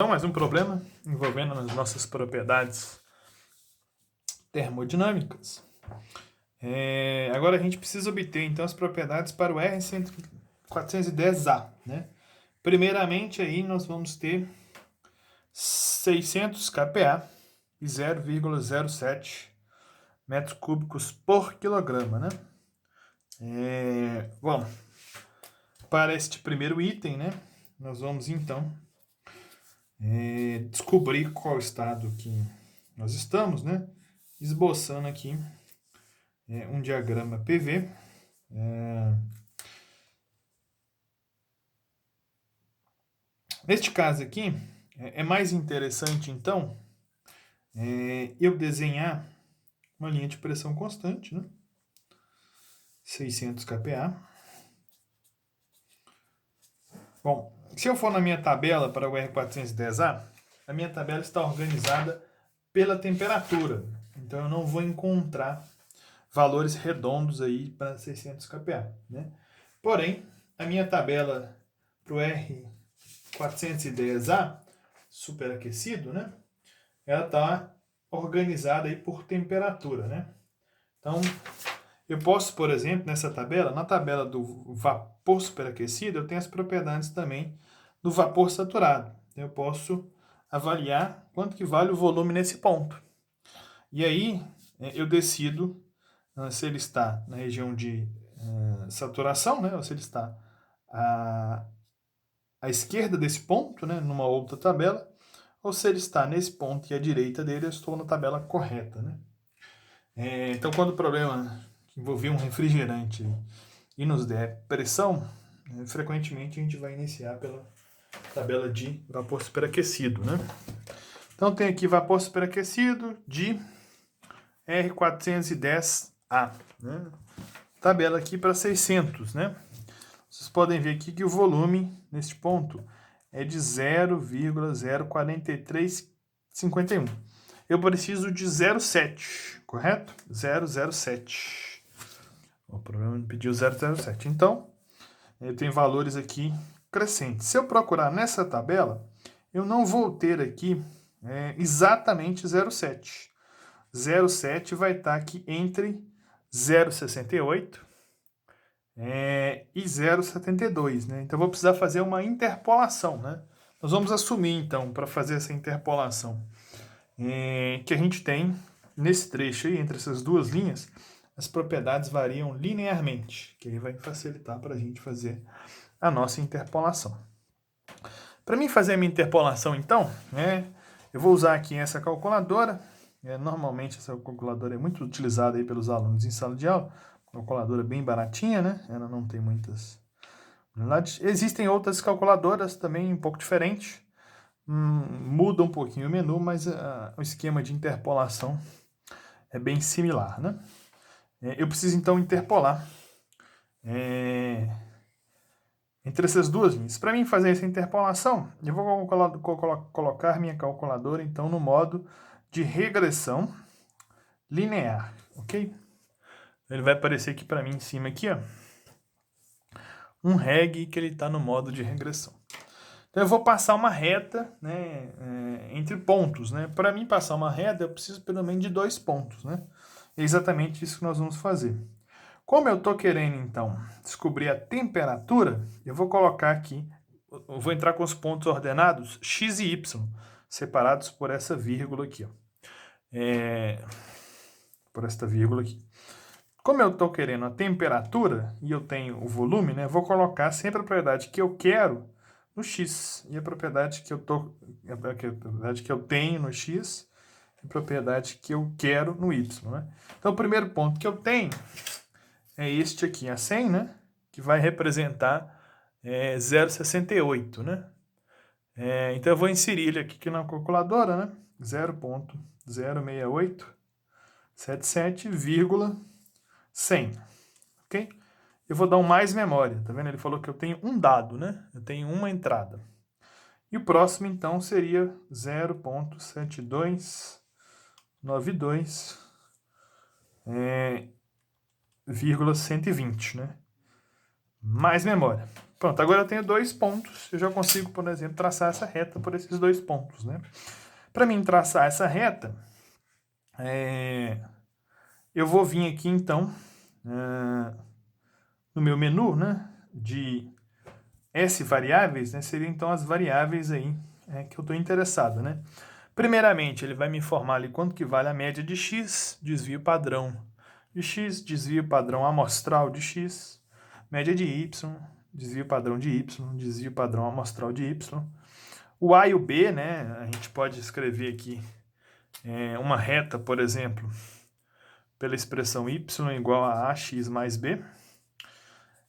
Então, mais um problema envolvendo as nossas propriedades termodinâmicas. Agora a gente precisa obter então as propriedades para o R410A, né? Primeiramente aí nós vamos ter 600 kPa e 0,07 metros cúbicos por quilograma, né? Bom, para este primeiro item, né, nós vamos então descobrir qual estado que nós estamos, né? Esboçando aqui um diagrama PV. Neste caso aqui, é mais interessante, então, eu desenhar uma linha de pressão constante, né? 600 kPa. Bom, se eu for na minha tabela para o R410A, a minha tabela está organizada pela temperatura. Então, eu não vou encontrar valores redondos aí para 600 kPa, né? Porém, a minha tabela para o R410A, superaquecido, né? Ela está organizada aí por temperatura, né? Então, eu posso, por exemplo, nessa tabela, na tabela do vapor superaquecido, eu tenho as propriedades também do vapor saturado. Eu posso avaliar quanto que vale o volume nesse ponto. E aí, eu decido se ele está na região de saturação, né? Ou se ele está à esquerda desse ponto, né? Numa outra tabela, ou se ele está nesse ponto e à direita dele, eu estou na tabela correta, né? Então, quando o problema envolver um refrigerante e nos der pressão, frequentemente a gente vai iniciar pela tabela de vapor superaquecido, né? Então, tem aqui vapor superaquecido de R410A, né? Tabela aqui para 600, né? Vocês podem ver aqui que o volume neste ponto é de 0,04351. Eu preciso de 0,7, correto? 0,07. O problema me pediu 0,07. Então, eu tenho valores aqui crescentes. Se eu procurar nessa tabela, eu não vou ter aqui exatamente 0,7. 0,7 vai estar aqui entre 0,68 e 0,72, né? Então, eu vou precisar fazer uma interpolação, né? Nós vamos assumir, então, para fazer essa interpolação, que a gente tem nesse trecho aí, entre essas duas linhas, as propriedades variam linearmente, que aí vai facilitar para a gente fazer a nossa interpolação. Para mim fazer a minha interpolação, então, eu vou usar aqui essa calculadora. Normalmente essa calculadora é muito utilizada aí pelos alunos em sala de aula. Calculadora bem baratinha, né? Ela não tem muitas unidades. Existem outras calculadoras também um pouco diferentes. Muda um pouquinho o menu, mas o esquema de interpolação é bem similar, né? Eu preciso então interpolar entre essas duas linhas. Para mim fazer essa interpolação, eu vou colocar minha calculadora então no modo de regressão linear, ok? Ele vai aparecer aqui para mim em cima aqui, ó, um reg que ele está no modo de regressão. Então eu vou passar uma reta, né, entre pontos, né? Para mim passar uma reta eu preciso pelo menos de 2 pontos, né? É exatamente isso que nós vamos fazer. Como eu estou querendo, então, descobrir a temperatura, eu vou colocar aqui, eu vou entrar com os pontos ordenados x e y, separados por essa vírgula aqui, ó. Por esta vírgula aqui. Como eu estou querendo a temperatura e eu tenho o volume, né, eu vou colocar sempre a propriedade que eu quero no x e a propriedade que eu tenho no x e a propriedade que eu quero no y, né? Então, o primeiro ponto que eu tenho é este aqui, a 100, né? Que vai representar 0,68, né? Então eu vou inserir ele aqui na calculadora, né? 0,06877,100, ok? Eu vou dar um mais memória, tá vendo? Ele falou que eu tenho um dado, né? Eu tenho uma entrada. E o próximo, então, seria 0,7292,120, né? Mais memória. Pronto, agora eu tenho 2 pontos, eu já consigo, por exemplo, traçar essa reta por esses 2 pontos, né? Para mim traçar essa reta, eu vou vir aqui, então, no meu menu, né, de S variáveis, né, seriam, então, as variáveis aí que eu estou interessado, né? Primeiramente, ele vai me informar ali quanto que vale a média de x, desvio padrão de x, desvio padrão amostral de x, média de y, desvio padrão de y, desvio padrão amostral de y. O A e o B, né, a gente pode escrever aqui uma reta, por exemplo, pela expressão y igual a ax mais b.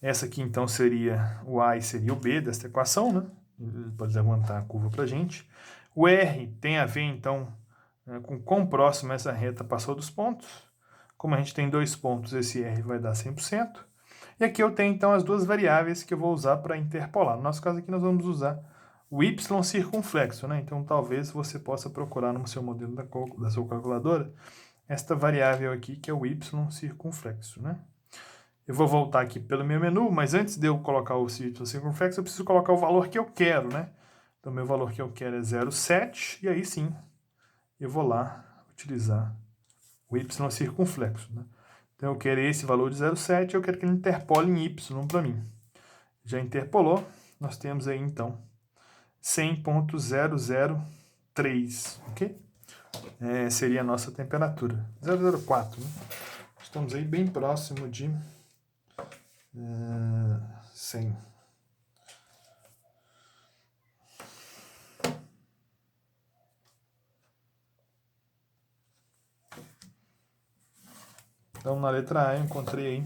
Essa aqui, então, seria o A e seria o B dessa equação, né? Ele pode levantar a curva para a gente. O R tem a ver, então, com quão próximo essa reta passou dos pontos. Como a gente tem 2 pontos, esse R vai dar 100%. E aqui eu tenho, então, as 2 variáveis que eu vou usar para interpolar. No nosso caso aqui, nós vamos usar o y circunflexo, né? Então, talvez você possa procurar no seu modelo da sua calculadora esta variável aqui, que é o y circunflexo, né? Eu vou voltar aqui pelo meu menu, mas antes de eu colocar o y circunflexo, eu preciso colocar o valor que eu quero, né? Então, meu valor que eu quero é 0,7, e aí sim, eu vou lá utilizar o y circunflexo, né? Então, eu quero esse valor de 0,7, eu quero que ele interpole em y para mim. Já interpolou, nós temos aí, então, 100.003, ok? Seria a nossa temperatura, 0,04, né? Estamos aí bem próximo de 100. Então, na letra A, eu encontrei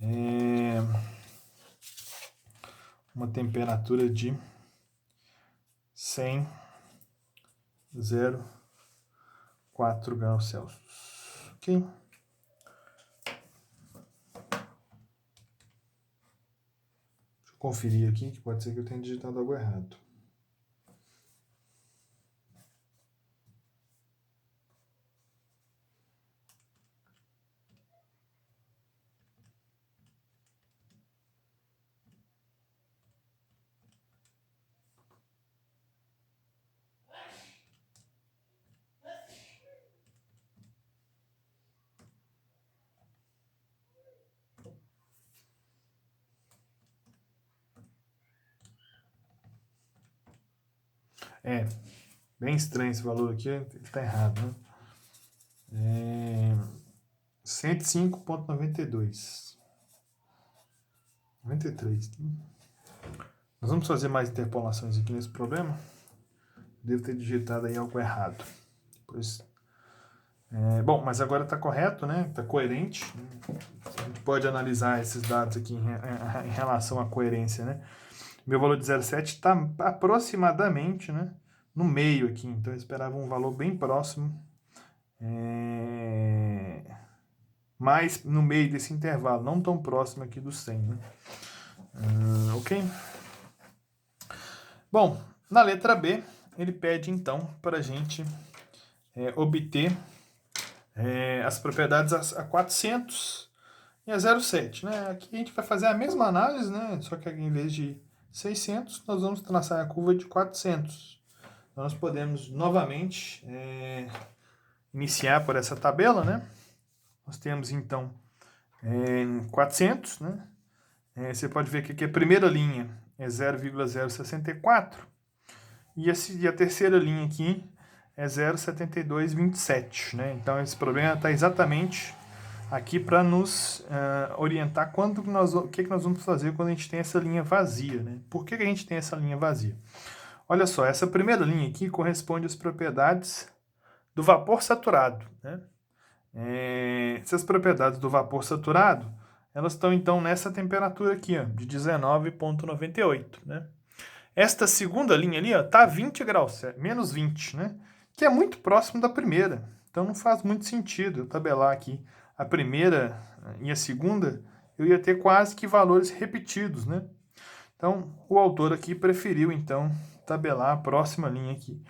aí uma temperatura de 100,04 graus Celsius. Ok? Deixa eu conferir aqui, que pode ser que eu tenha digitado algo errado. Bem estranho esse valor aqui, está errado, né? 105,92. 93. Nós vamos fazer mais interpolações aqui nesse problema. Devo ter digitado aí algo errado. Depois, bom, mas agora está correto, né? Está coerente. A gente pode analisar esses dados aqui em relação à coerência, né? Meu valor de 0,7 está aproximadamente, né, no meio aqui. Então eu esperava um valor bem próximo, mais no meio desse intervalo, não tão próximo aqui do 100, né? Ok? Bom, na letra B, ele pede então para a gente obter as propriedades a 400 e a 0,7, né? Aqui a gente vai fazer a mesma análise, né? Só que em vez de 600, nós vamos traçar a curva de 400. Então, nós podemos novamente iniciar por essa tabela, né? Nós temos então 400, né? Você pode ver que aqui a primeira linha é 0,064 e a terceira linha aqui é 0,7227, né? Então esse problema está exatamente aqui para nos orientar o que nós vamos fazer quando a gente tem essa linha vazia, né? Por que a gente tem essa linha vazia? Olha só, essa primeira linha aqui corresponde às propriedades do vapor saturado, né? Essas propriedades do vapor saturado, elas estão então nessa temperatura aqui, ó, de 19,98, né? Esta segunda linha ali está a 20 graus, menos 20, né? Que é muito próximo da primeira. Então não faz muito sentido eu tabelar aqui a primeira e a segunda, eu ia ter quase que valores repetidos, né? Então o autor aqui preferiu então tabelar a próxima linha aqui,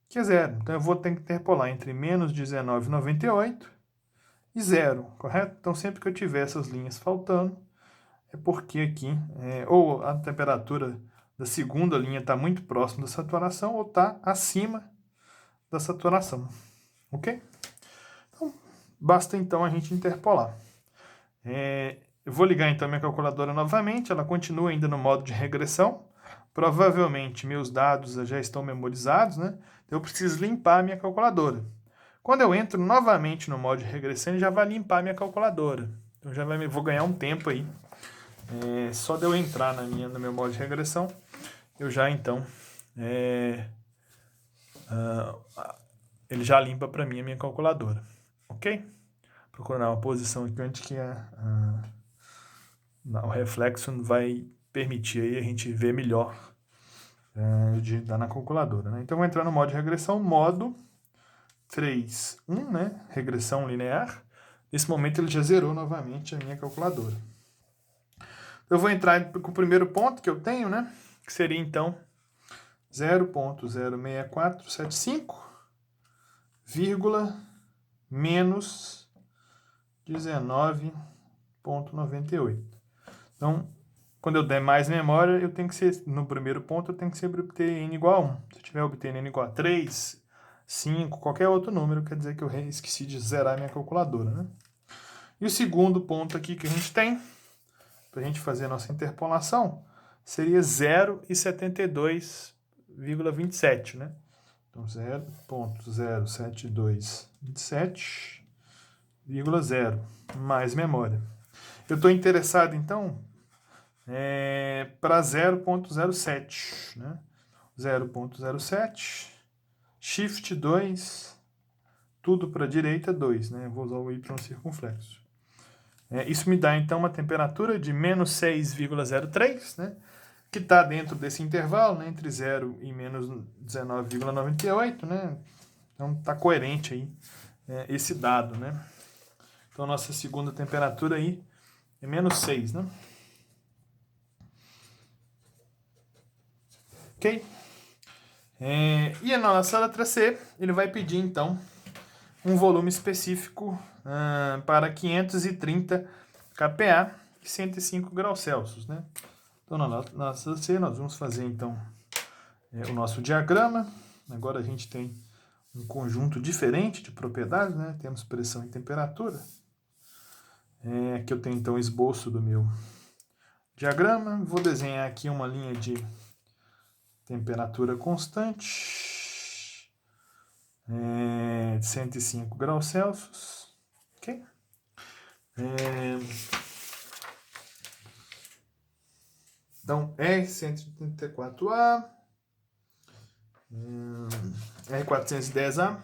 que é 0. Então eu vou ter que interpolar entre menos 19,98 e 0, correto? Então sempre que eu tiver essas linhas faltando, é porque aqui, ou a temperatura da segunda linha está muito próxima da saturação, ou está acima da saturação, ok? Então, basta então a gente interpolar. Eu vou ligar então minha calculadora novamente, ela continua ainda no modo de regressão. Provavelmente meus dados já estão memorizados, né? Eu preciso limpar a minha calculadora. Quando eu entro novamente no modo de regressão, ele já vai limpar a minha calculadora. Então vou ganhar um tempo aí. Só de eu entrar no meu modo de regressão, eu já então ele já limpa para mim a minha calculadora, ok? Procurar uma posição aqui onde que o reflexo vai permitir aí a gente ver melhor de dar na calculadora, né? Então, vou entrar no modo de regressão, modo 3, 1, né? Regressão linear. Nesse momento, ele já zerou novamente a minha calculadora. Eu vou entrar com o primeiro ponto que eu tenho, né? Que seria, então, 0.06475, vírgula, menos 19,98. Então, quando eu der mais memória, eu tenho que ser, no primeiro ponto, eu tenho que sempre obter n igual a 1. Se eu tiver obtendo n igual a 3, 5, qualquer outro número, quer dizer que eu esqueci de zerar minha calculadora, né? E o segundo ponto aqui que a gente tem, para a gente fazer a nossa interpolação, seria 0,72,27, né? Então, 0.07227,0 mais memória. Eu estou interessado, então, para 0.07, né? 0.07, shift 2, tudo para a direita 2, né? Eu vou usar o y circunflexo. Isso me dá, então, uma temperatura de menos 6,03, né? Que está dentro desse intervalo, né? Entre 0 e menos 19,98, né? Então, está coerente aí esse dado, né? Então, nossa segunda temperatura aí é menos 6, né? Ok? E na nossa letra C, ele vai pedir, então, um volume específico para 530 kPa e 105 graus Celsius, né? Então, na nossa C, nós vamos fazer, então, o nosso diagrama. Agora a gente tem um conjunto diferente de propriedades, né? Temos pressão e temperatura. Aqui eu tenho, então, o esboço do meu diagrama. Vou desenhar aqui uma linha de temperatura constante, de 105 graus Celsius, ok? Então, R134A, R410A,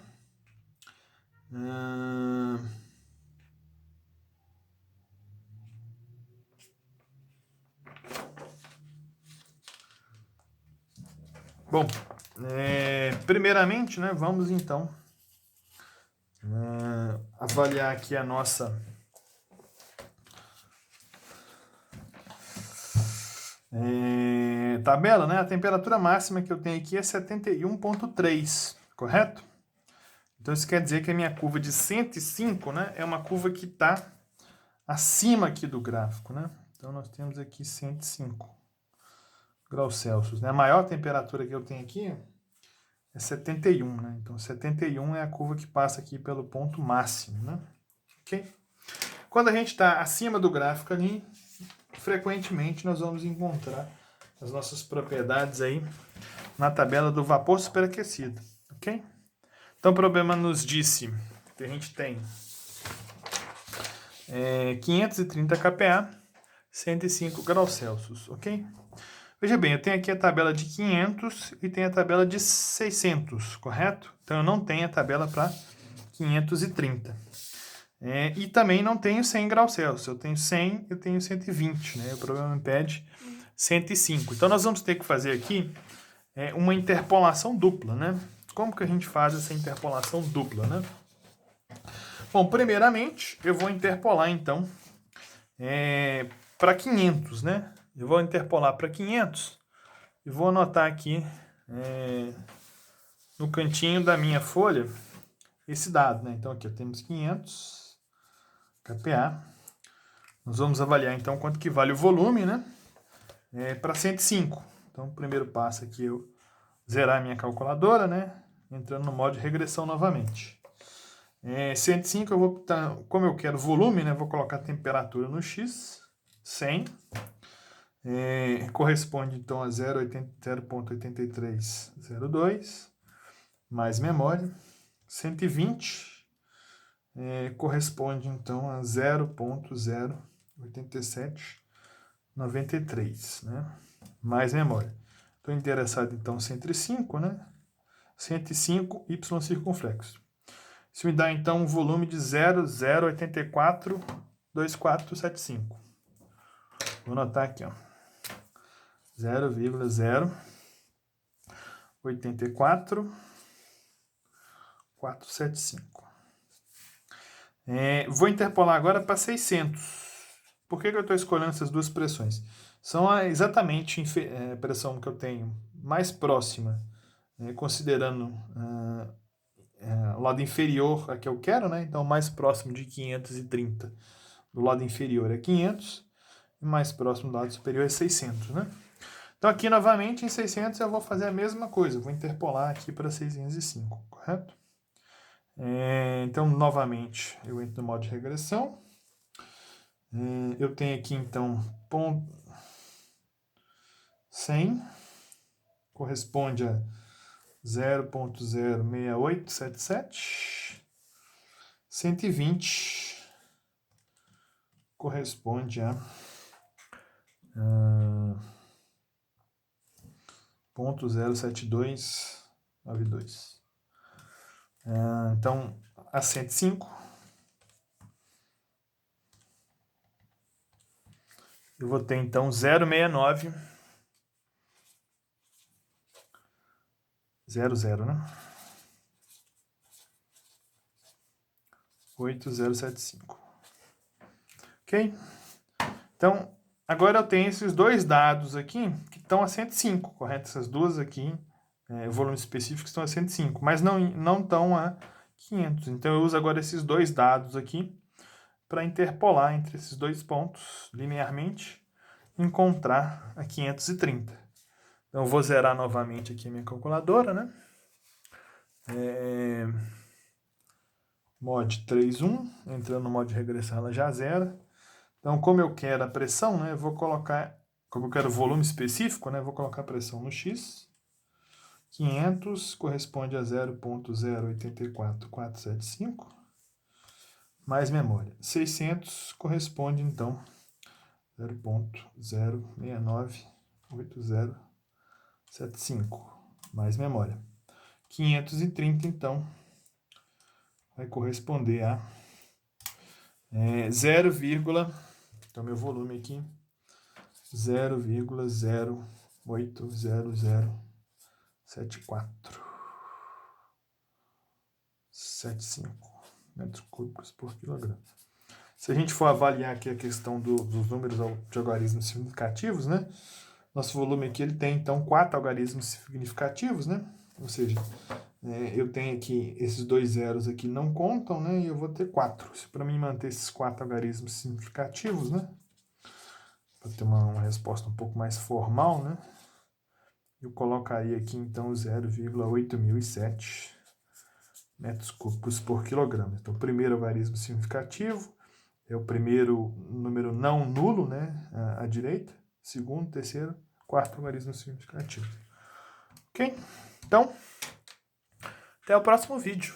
bom, primeiramente, né, vamos então avaliar aqui a nossa tabela, né? A temperatura máxima que eu tenho aqui é 71,3, correto? Então isso quer dizer que a minha curva de 105, né, é uma curva que está acima aqui do gráfico, né? Então nós temos aqui 105 graus Celsius, né? A maior temperatura que eu tenho aqui é 71, né? Então 71 é a curva que passa aqui pelo ponto máximo, né? Ok? Quando a gente está acima do gráfico ali, frequentemente nós vamos encontrar as nossas propriedades aí na tabela do vapor superaquecido, ok? Então o problema nos disse que a gente tem 530 kPa, 105 graus Celsius, ok? Veja bem, eu tenho aqui a tabela de 500 e tenho a tabela de 600, correto? Então eu não tenho a tabela para 530. E também não tenho 100 graus Celsius. Eu tenho 100, eu tenho 120, né? O problema me pede 105. Então nós vamos ter que fazer aqui uma interpolação dupla, né? Como que a gente faz essa interpolação dupla, né? Bom, primeiramente eu vou interpolar então para 500, né? Eu vou interpolar para 500 e vou anotar aqui no cantinho da minha folha esse dado, né? Então aqui temos 500 kPa. Nós vamos avaliar então quanto que vale o volume, né? Para 105. Então, o primeiro passo aqui é eu zerar a minha calculadora, né? Entrando no modo de regressão novamente. 105 eu vou, como eu quero volume, né? Vou colocar a temperatura no X, 100. Corresponde então a 0.8302, mais memória. 120 corresponde então a 0.08793, né? Mais memória. Estou interessado então em 105, né? 105 y circunflexo. Isso me dá então um volume de 0,0842475. Vou anotar aqui, ó. 0,084475. Vou interpolar agora para 600. Por que eu estou escolhendo essas duas pressões? São exatamente a pressão que eu tenho mais próxima, considerando o lado inferior a que eu quero, né? Então, mais próximo de 530 do lado inferior é 500 e mais próximo do lado superior é 600, né? Então, aqui novamente em 600 eu vou fazer a mesma coisa, vou interpolar aqui para 605, correto? Então, novamente, eu entro no modo de regressão. Eu tenho aqui, então, ponto 100, corresponde a 0.06877. 120 corresponde a 0.07292. Então, a 105 eu vou ter então 0,69 00, né? 8075. Ok? Então, agora eu tenho esses dois dados aqui que estão a 105, correto? Essas duas aqui, volumes específicos estão a 105, mas não estão a 500. Então, eu uso agora esses dois dados aqui para interpolar entre esses dois pontos linearmente e encontrar a 530. Então, eu vou zerar novamente aqui a minha calculadora, né? Mod 3.1, entrando no modo de regressão, ela já zera. Então, como eu quero a pressão, né, eu vou colocar, como eu quero volume específico, né, eu vou colocar a pressão no X. 500 corresponde a 0.084475, mais memória. 600 corresponde, então, 0.0698075, mais memória. 530, então, vai corresponder a 0, então meu volume aqui, 0,08007475 metros cúbicos por quilograma. Se a gente for avaliar aqui a questão dos números de algarismos significativos, né? Nosso volume aqui ele tem então 4 algarismos significativos, né? Ou seja, eu tenho aqui esses dois zeros aqui não contam, né? E eu vou ter 4. Se para mim manter esses 4 algarismos significativos, né? Para ter uma resposta um pouco mais formal, né? Eu colocaria aqui então 0,8007 metros cúbicos por quilograma. Então, o primeiro algarismo significativo é o primeiro número não nulo, né? À direita. Segundo, terceiro, quarto algarismo significativo. Ok? Então, até o próximo vídeo.